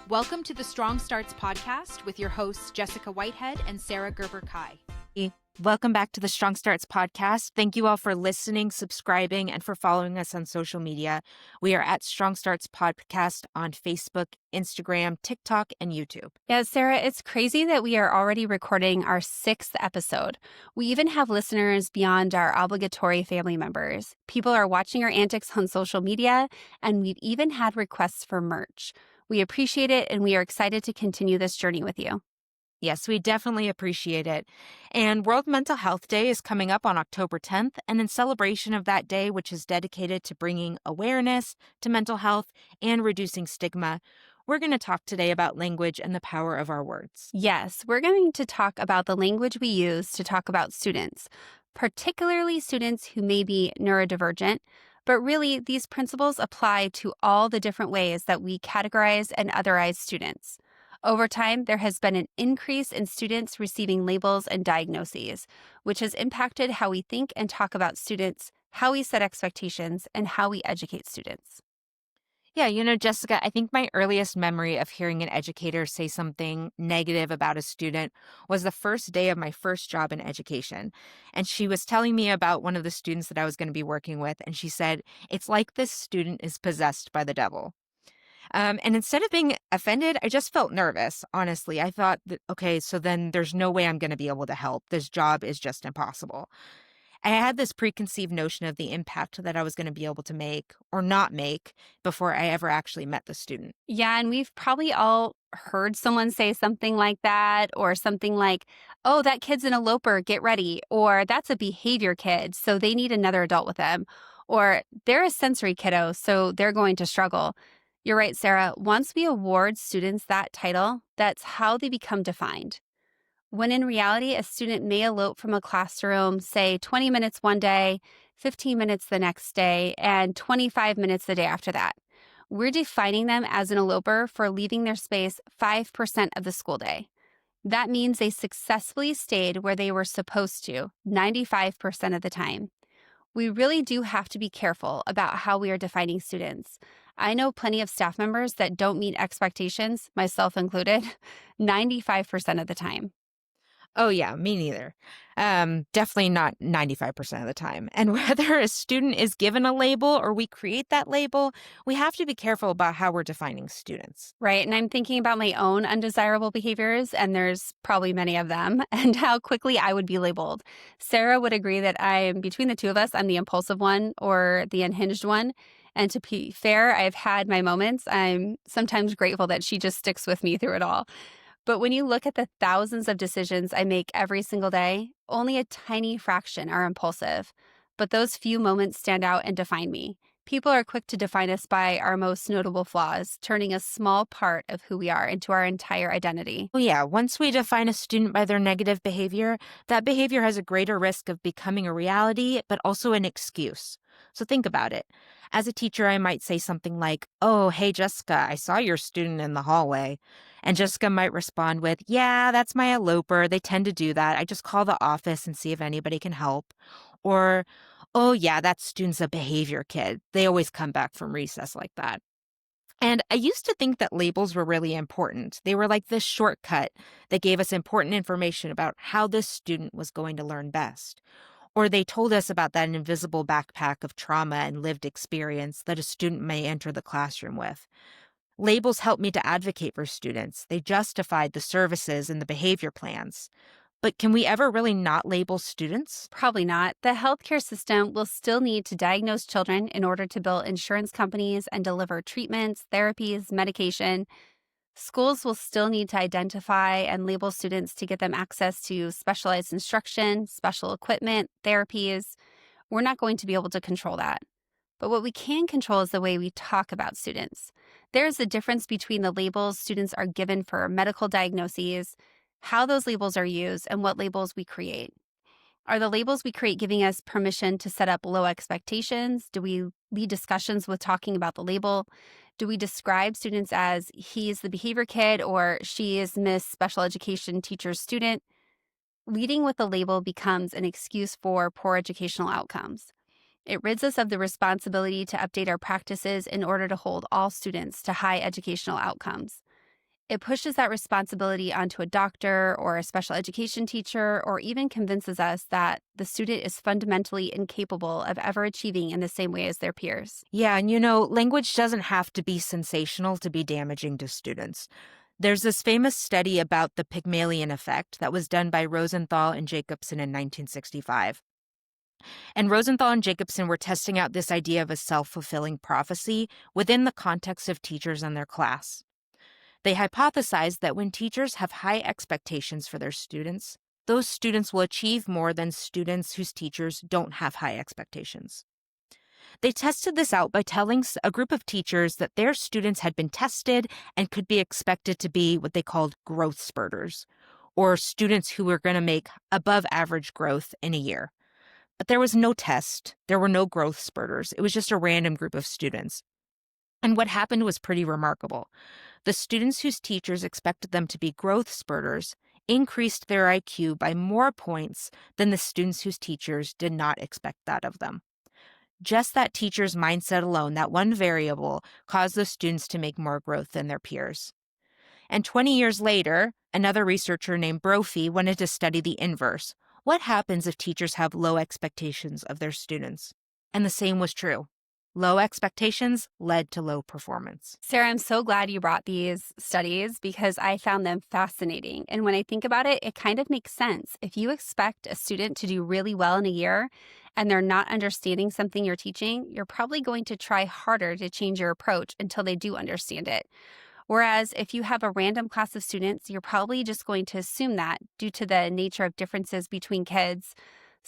Welcome to the Strong Starts podcast with your hosts, Jessica Whitehead and Sarah Gerber-Kai. Welcome back to the Strong Starts podcast. Thank you all for listening, subscribing, and for following us on social media. We are at Strong Starts Podcast on Facebook, Instagram, TikTok, and YouTube. Yeah, Sarah, it's crazy that we are already recording our 6th episode. We even have listeners beyond our obligatory family members. People are watching our antics on social media, and we've even had requests for merch. We appreciate it, and we are excited to continue this journey with you. Yes, we definitely appreciate it. And World Mental Health Day is coming up on October 10th. And in celebration of that day, which is dedicated to bringing awareness to mental health and reducing stigma, we're going to talk today about language and the power of our words. Yes, we're going to talk about the language we use to talk about students, particularly students who may be neurodivergent. But really, these principles apply to all the different ways that we categorize and otherize students. Over time, there has been an increase in students receiving labels and diagnoses, which has impacted how we think and talk about students, how we set expectations, and how we educate students. Yeah, Jessica, I think my earliest memory of hearing an educator say something negative about a student was the first day of my first job in education. And she was telling me about one of the students that I was going to be working with. And she said, "It's like this student is possessed by the devil." And instead of being offended, I just felt nervous, honestly. I thought that, okay, so then there's no way I'm going to be able to help. This job is just impossible. I had this preconceived notion of the impact that I was going to be able to make or not make before I ever actually met the student. Yeah, and we've probably all heard someone say something like that, or something like, "Oh, that kid's an eloper, get ready," or "That's a behavior kid, so they need another adult with them," or "They're a sensory kiddo, so they're going to struggle." You're right, Sarah. Once we award students that title, that's how they become defined. When in reality, a student may elope from a classroom, say 20 minutes one day, 15 minutes the next day, and 25 minutes the day after that. We're defining them as an eloper for leaving their space 5% of the school day. That means they successfully stayed where they were supposed to 95% of the time. We really do have to be careful about how we are defining students. I know plenty of staff members that don't meet expectations, myself included, 95% of the time. Oh, yeah, me neither. Definitely not 95% of the time. And whether a student is given a label or we create that label, we have to be careful about how we're defining students. Right. And I'm thinking about my own undesirable behaviors, and there's probably many of them, and how quickly I would be labeled. Sarah would agree that between the two of us, I'm the impulsive one or the unhinged one. And to be fair, I've had my moments. I'm sometimes grateful that she just sticks with me through it all. But when you look at the thousands of decisions I make every single day, only a tiny fraction are impulsive. But those few moments stand out and define me. People are quick to define us by our most notable flaws, turning a small part of who we are into our entire identity. Oh, yeah. Once we define a student by their negative behavior, that behavior has a greater risk of becoming a reality, but also an excuse. So think about it. As a teacher, I might say something like, "Oh, hey, Jessica, I saw your student in the hallway." And Jessica might respond with, "Yeah, that's my eloper. They tend to do that. I just call the office and see if anybody can help." Or, "Oh, yeah, that student's a behavior kid. They always come back from recess like that." And I used to think that labels were really important. They were like this shortcut that gave us important information about how this student was going to learn best. Or they told us about that invisible backpack of trauma and lived experience that a student may enter the classroom with. Labels helped me to advocate for students. They justified the services and the behavior plans. But can we ever really not label students? Probably not. The healthcare system will still need to diagnose children in order to bill insurance companies and deliver treatments, therapies, medication. Schools will still need to identify and label students to get them access to specialized instruction, special equipment, therapies. We're not going to be able to control that. But what we can control is the way we talk about students. There's a difference between the labels students are given for medical diagnoses, how those labels are used, and what labels we create. Are the labels we create giving us permission to set up low expectations? Do we lead discussions with talking about the label? Do we describe students as he's the behavior kid or she is Miss Special Education Teacher's student? Leading with the label becomes an excuse for poor educational outcomes. It rids us of the responsibility to update our practices in order to hold all students to high educational outcomes. It pushes that responsibility onto a doctor or a special education teacher, or even convinces us that the student is fundamentally incapable of ever achieving in the same way as their peers. Yeah, and language doesn't have to be sensational to be damaging to students. There's this famous study about the Pygmalion effect that was done by Rosenthal and Jacobson in 1965. And Rosenthal and Jacobson were testing out this idea of a self-fulfilling prophecy within the context of teachers and their class. They hypothesized that when teachers have high expectations for their students, those students will achieve more than students whose teachers don't have high expectations. They tested this out by telling a group of teachers that their students had been tested and could be expected to be what they called growth spurters, or students who were going to make above average growth in a year. But there was no test. There were no growth spurters. It was just a random group of students. And what happened was pretty remarkable. The students whose teachers expected them to be growth spurters increased their IQ by more points than the students whose teachers did not expect that of them. Just that teacher's mindset alone, that one variable, caused the students to make more growth than their peers. And 20 years later, another researcher named Brophy wanted to study the inverse. What happens if teachers have low expectations of their students? And the same was true. Low expectations led to low performance. Sarah, I'm so glad you brought these studies because I found them fascinating. And when I think about it, it kind of makes sense. If you expect a student to do really well in a year and they're not understanding something you're teaching, you're probably going to try harder to change your approach until they do understand it. Whereas if you have a random class of students, you're probably just going to assume that due to the nature of differences between kids.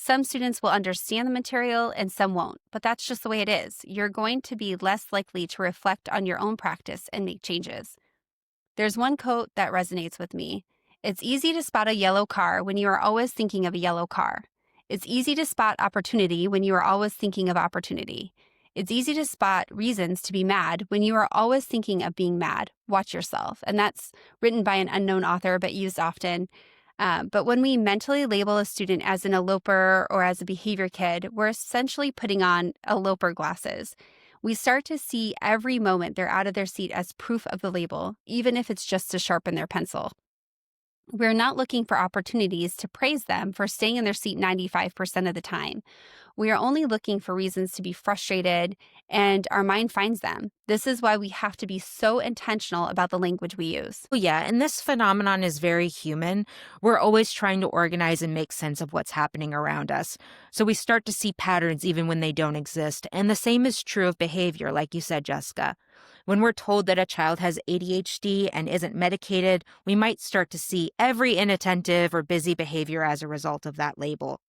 Some students will understand the material and some won't, but that's just the way it is. You're going to be less likely to reflect on your own practice and make changes. There's one quote that resonates with me. It's easy to spot a yellow car when you are always thinking of a yellow car. It's easy to spot opportunity when you are always thinking of opportunity. It's easy to spot reasons to be mad when you are always thinking of being mad. Watch yourself. And that's written by an unknown author, but used often. But when we mentally label a student as an eloper or as a behavior kid, we're essentially putting on eloper glasses. We start to see every moment they're out of their seat as proof of the label, even if it's just to sharpen their pencil. We're not looking for opportunities to praise them for staying in their seat 95% of the time. We are only looking for reasons to be frustrated, and our mind finds them. This is why we have to be so intentional about the language we use. Well, yeah, and this phenomenon is very human. We're always trying to organize and make sense of what's happening around us. So we start to see patterns even when they don't exist. And the same is true of behavior, like you said, Jessica. When we're told that a child has ADHD and isn't medicated, we might start to see every inattentive or busy behavior as a result of that label.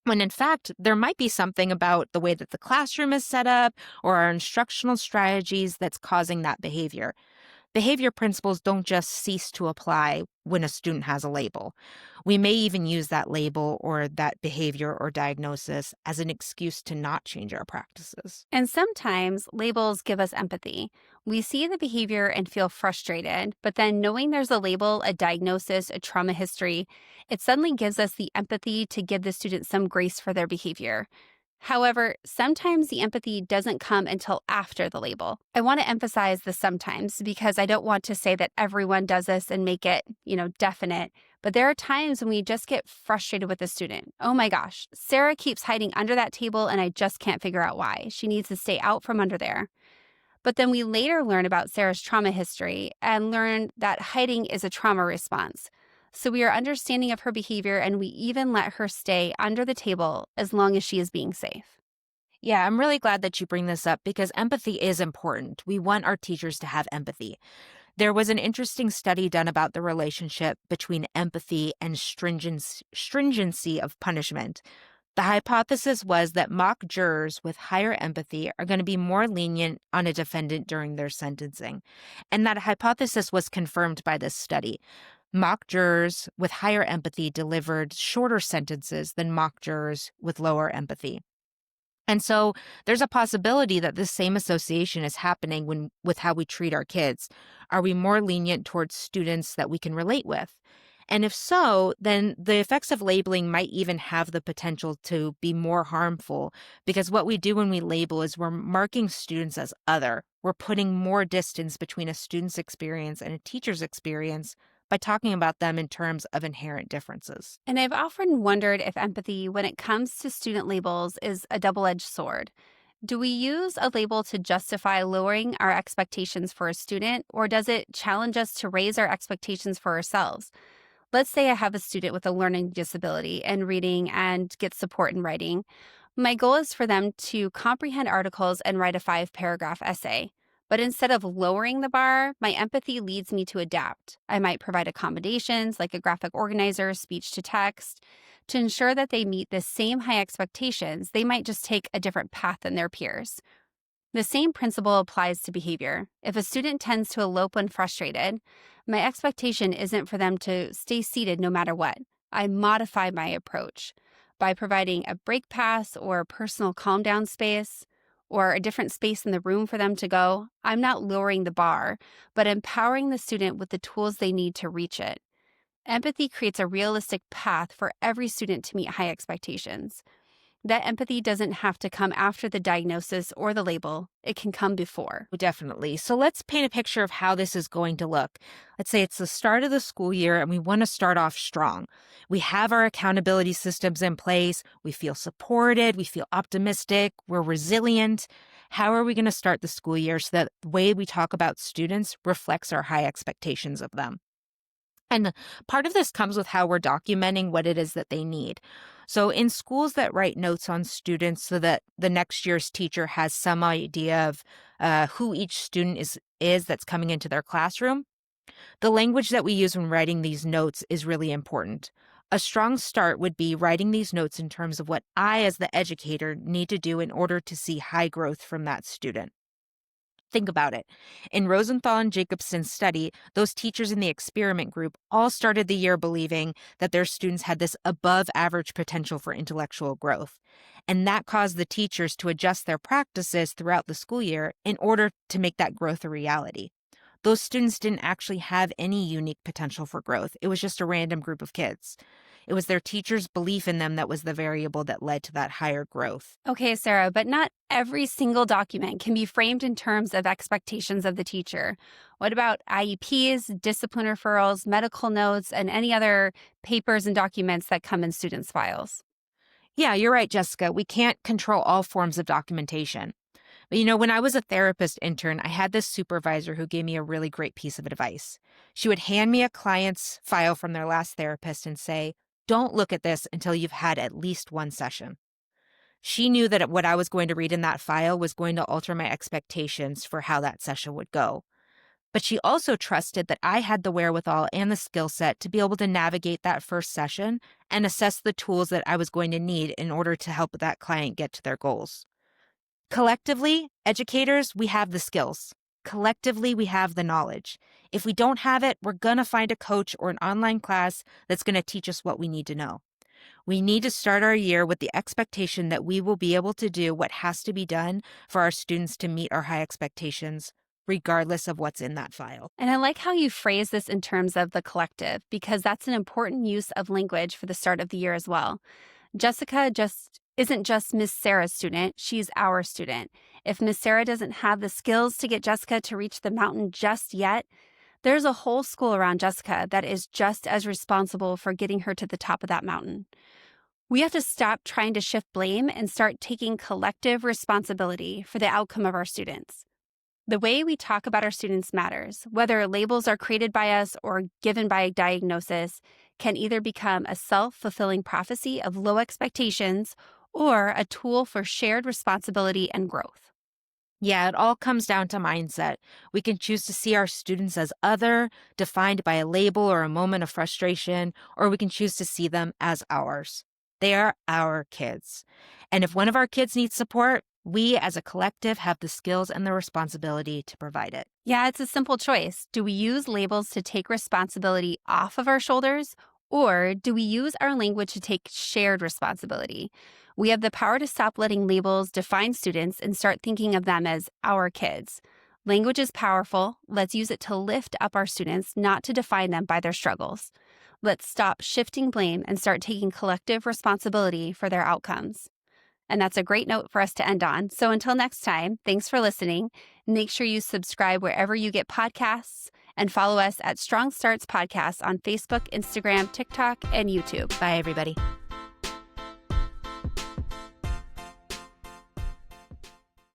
When in fact, there might be something about the way that the classroom is set up or our instructional strategies that's causing that behavior. Behavior principles don't just cease to apply when a student has a label. We may even use that label or that behavior or diagnosis as an excuse to not change our practices. And sometimes labels give us empathy. We see the behavior and feel frustrated, but then knowing there's a label, a diagnosis, a trauma history, it suddenly gives us the empathy to give the student some grace for their behavior. However, sometimes the empathy doesn't come until after the label. I want to emphasize the sometimes because I don't want to say that everyone does this and make it, definite. But there are times when we just get frustrated with the student. Oh my gosh, Sarah keeps hiding under that table and I just can't figure out why. She needs to stay out from under there. But then we later learn about Sarah's trauma history and learn that hiding is a trauma response. So we are understanding of her behavior and we even let her stay under the table as long as she is being safe. Yeah, I'm really glad that you bring this up because empathy is important. We want our teachers to have empathy. There was an interesting study done about the relationship between empathy and stringency of punishment. The hypothesis was that mock jurors with higher empathy are going to be more lenient on a defendant during their sentencing. And that hypothesis was confirmed by this study. Mock jurors with higher empathy delivered shorter sentences than mock jurors with lower empathy. And so there's a possibility that this same association is happening with how we treat our kids. Are we more lenient towards students that we can relate with? And if so, then the effects of labeling might even have the potential to be more harmful because what we do when we label is we're marking students as other. We're putting more distance between a student's experience and a teacher's experience by talking about them in terms of inherent differences. And I've often wondered if empathy, when it comes to student labels, is a double-edged sword. Do we use a label to justify lowering our expectations for a student, or does it challenge us to raise our expectations for ourselves? Let's say I have a student with a learning disability in reading and gets support in writing. My goal is for them to comprehend articles and write a 5-paragraph essay. But instead of lowering the bar, my empathy leads me to adapt. I might provide accommodations like a graphic organizer, speech to text. To ensure that they meet the same high expectations, they might just take a different path than their peers. The same principle applies to behavior. If a student tends to elope when frustrated, my expectation isn't for them to stay seated no matter what. I modify my approach by providing a break pass or a personal calm down space or a different space in the room for them to go. I'm not lowering the bar, but empowering the student with the tools they need to reach it. Empathy creates a realistic path for every student to meet high expectations. That empathy doesn't have to come after the diagnosis or the label. It can come before. Definitely. So let's paint a picture of how this is going to look. Let's say it's the start of the school year and we want to start off strong. We have our accountability systems in place. We feel supported. We feel optimistic. We're resilient. How are we going to start the school year so that the way we talk about students reflects our high expectations of them? And part of this comes with how we're documenting what it is that they need. So in schools that write notes on students so that the next year's teacher has some idea of who each student is that's coming into their classroom, the language that we use when writing these notes is really important. A strong start would be writing these notes in terms of what I, as the educator, need to do in order to see high growth from that student. Think about it. In Rosenthal and Jacobson's study, those teachers in the experiment group all started the year believing that their students had this above average potential for intellectual growth. And that caused the teachers to adjust their practices throughout the school year in order to make that growth a reality. Those students didn't actually have any unique potential for growth. It was just a random group of kids. It was their teacher's belief in them that was the variable that led to that higher growth. Okay, Sarah, but not every single document can be framed in terms of expectations of the teacher. What about IEPs, discipline referrals, medical notes, and any other papers and documents that come in students' files? Yeah, you're right, Jessica. We can't control all forms of documentation. But when I was a therapist intern, I had this supervisor who gave me a really great piece of advice. She would hand me a client's file from their last therapist and say, "Don't look at this until you've had at least one session." She knew that what I was going to read in that file was going to alter my expectations for how that session would go. But she also trusted that I had the wherewithal and the skill set to be able to navigate that first session and assess the tools that I was going to need in order to help that client get to their goals. Collectively, educators, we have the skills. Collectively, we have the knowledge. If we don't have it, we're going to find a coach or an online class that's going to teach us what we need to know. We need to start our year with the expectation that we will be able to do what has to be done for our students to meet our high expectations, regardless of what's in that file. And I like how you phrase this in terms of the collective, because that's an important use of language for the start of the year as well. Jessica isn't just Miss Sarah's student, she's our student. If Miss Sarah doesn't have the skills to get Jessica to reach the mountain just yet, there's a whole school around Jessica that is just as responsible for getting her to the top of that mountain. We have to stop trying to shift blame and start taking collective responsibility for the outcome of our students. The way we talk about our students matters. Whether labels are created by us or given by a diagnosis can either become a self-fulfilling prophecy of low expectations or a tool for shared responsibility and growth. Yeah, it all comes down to mindset. We can choose to see our students as other, defined by a label or a moment of frustration, or we can choose to see them as ours. They are our kids. And if one of our kids needs support, we as a collective have the skills and the responsibility to provide it. Yeah, it's a simple choice. Do we use labels to take responsibility off of our shoulders, or do we use our language to take shared responsibility? We have the power to stop letting labels define students and start thinking of them as our kids. Language is powerful. Let's use it to lift up our students, not to define them by their struggles. Let's stop shifting blame and start taking collective responsibility for their outcomes. And that's a great note for us to end on. So until next time, thanks for listening. Make sure you subscribe wherever you get podcasts and follow us at Strong Starts Podcast on Facebook, Instagram, TikTok, and YouTube. Bye, everybody.